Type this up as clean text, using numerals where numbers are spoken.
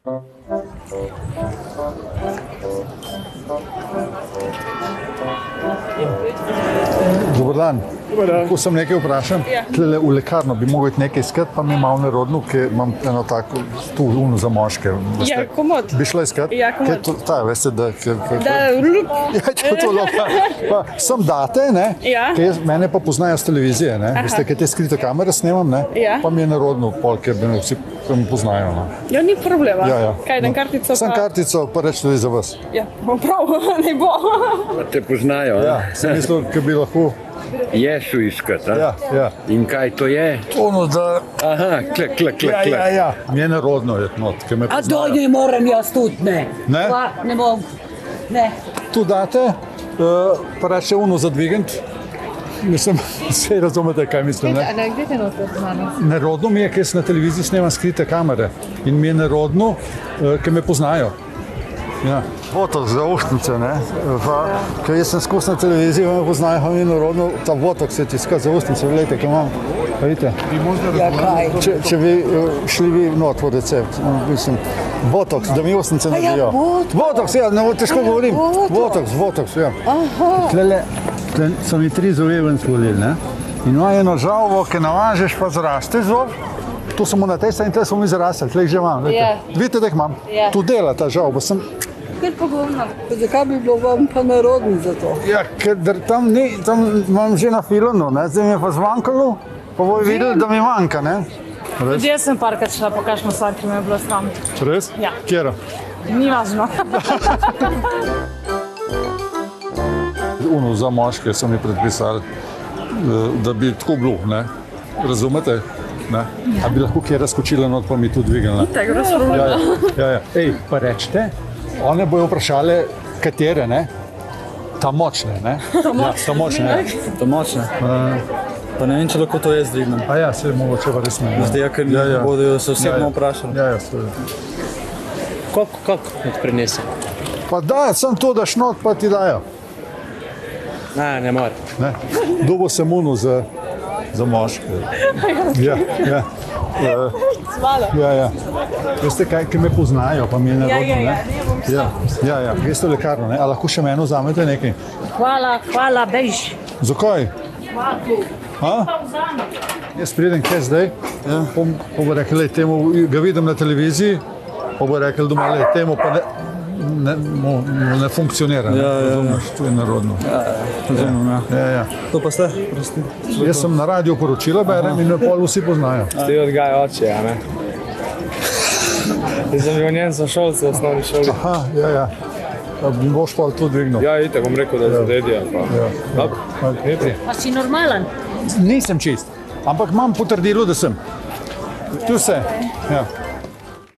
Dobar dan. Ko sem nekaj vprašam, tlele v lekarno bi mogel nekaj iskati, pa mi malo nerodno, ker imam eno tako tu uno za moške. Ja, komod. Bi šla iskati? Ja, komod. Ta, veste, da... lup. Ja, to lupa. Pa sem date, ne? Ja. Mene pa poznajo z televizije, ne? Veste, kaj te skrite kamere snemam, ne? Ja. Pa mi je nerodno, ker me vsi poznajo, ne? Ja, ni problema. Ja. Kaj, dan kartico pa... Sem kartico, pa reč tudi za vas. Ja, prav, ne bo. Te poznajo, ja? Sem mislil, ker bi lahko... Ješu iskati, a? Ja. In kaj to je? Ono, da... Aha, klek. Ja. Mi je nerodno, ker me poznajo. A to ne morem jaz tudi, ne. Ne? Ne bom, ne. Tu date, pa reče ono za dvigant. Mislim, vse razumete, kaj mislim, ne? Gdje te noter znamo? Nerodno mi je, ker sem na televiziji snemam skrite kamere. In mi je nerodno, ker me poznajo. Ja. Botox za ustnice, ne? Ker jaz sem skozi na televiziji, me poznajo, pa mi je nerodno, ta botox je tiskati za ustnice, gledajte, kaj imam. Pa vidite? Ja, kaj? Če bi šli vi not po recept, mislim, botox, da mi ustnice ne bijo. Botox, ja, ne težko govorim. Botox, ja. Tlele so mi 3 zobe ven spolili, ne? In ima eno žalvo, ki navažeš, pa zraste zob. Tu smo na tej strani in tle smo mi zarasli, tle jih že imam. Vidite, da jih imam? Tu dela ta žalva. Ker pogumno. Zakaj bi bilo vam pa nerodno za to? Ja, ker tam imam že na filonu, ne? Zdaj mi je pa zmanjkalo, pa bojo videli, da mi manjka, ne? Tudi jaz sem parkrat šla po kakšno stvar, ki me je bilo sram. Res? Ja. Kjera? Ni važno. Za moške so mi predpisali, da bi tako bilo, ne? Razumete? Ne? A bi lahko kje razkočila not, pa mi tu dvignila? Tega brez problema. Ja. Ej, pa rečite, one bojo vprašale, katere, ne? Ta močne, ne? Ta močne. Pa ne vem, če lahko to jaz dvignem. A ja, se mogoče pa res ne. Zdaj, ker bodo se osebno vprašali. Ja, seveda. Kako ti prinese? Pa da, sem to daš not, pa ti dajo. Ne more. Dobo sem unu za moške. Ja. Ja. Veste kaj, ki me poznajo, pa mi je nerodno, ne? Ja. Greste v lekarno, ne? A lahko še meno vzamete nekaj? Hvala, bež. Zakaj? Jaz pridem kaj zdaj, pa bo rekel, temu ga vidim na televiziji, pa bo rekel doma, temu pa ne funkcionira. To je nerodno. Ja. To pa ste? Jaz sem na radiju poročila, berem in pol vsi poznajo. Ti odgaja oče, a ne? Jaz sem bil njen sošolci v osnovni šoli. Aha, ja. Boš pa to dvignil. Ja, itak bom rekel, da je za dedija. Dobro. Pa si normalen? Nisem čist, ampak imam potrdilo, da sem. Tu vse. Ja.